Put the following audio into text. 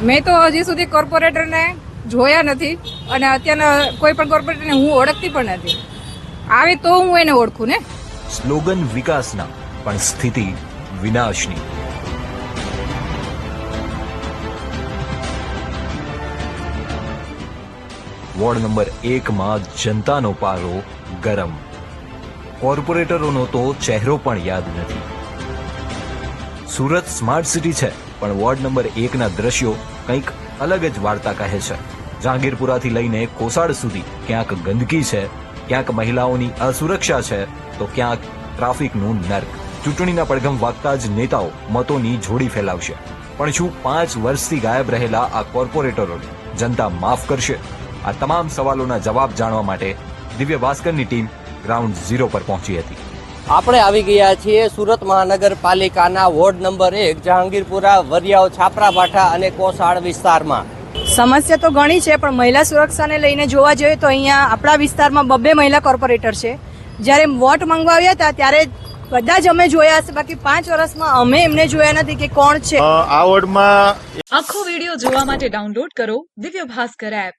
મેં તો હજી સુધી કોર્પોરેટરને જોયા નથી અને અત્યારના કોઈ પણ કોર્પોરેટરને હું ઓળખતી પણ નથી. આવે તો હું એને ઓળખું ને. સ્લોગન વિકાસના પણ સ્થિતિ વિનાશની. વોર્ડ નંબર 1 માં જનતાનો પારો ગરમ. કોર્પોરેટરોનો તો ચહેરો પણ યાદ નથી. સુરત સ્માર્ટ સિટી છે, પણ વોર્ડ નંબર 1 ના દ્રશ્યો કંઈક અલગ જ વાર્તા કહે છે. જહાંગીરપુરાથી લઈને કોસાડ સુધી ક્યાંક ગંદકી છે, ક્યાંક મહિલાઓની અસુરક્ષા છે, તો ક્યાંક ટ્રાફિકનું નર્ક. ચૂંટણીના પડઘમ વાગતા જ નેતાઓ મતોની જોડી ફેલાવશે. પણ શું 5 વર્ષથી ગાયબ રહેલા આ કોર્પોરેટરોને જનતા માફ કરશે? આ તમામ સવાલોના જવાબ જાણવા માટે દિવ્ય ભાસ્કરની ટીમ ગ્રાઉન્ડ ઝીરો પર પહોંચી હતી. આપણે આવી ગયા છીએ સુરત મહાનગરપાલિકાના વોર્ડ નંબર 1 જહાંગીરપુરા, વરિયાવ, છાપરાભાઠા અને કોસાડ વિસ્તારમાં. સમસ્યા તો ઘણી છે, પણ મહિલા સુરક્ષાને લઈને જોવા જોઈએ તો અહીંયા આપણા વિસ્તારમાં 2 મહિલા કોર્પોરેટર છે. જ્યારે વોટ માંગવા આવ્યા હતા ત્યારે બધા જ અમે જોયા હશે, બાકી 5 વર્ષમાં અમે એમને જોયા નથી કે કોણ છે. આ વોર્ડમાં આખો વિડિયો જોવા માટે ડાઉનલોડ કરો દિવ્ય ભાસ્કર એપ.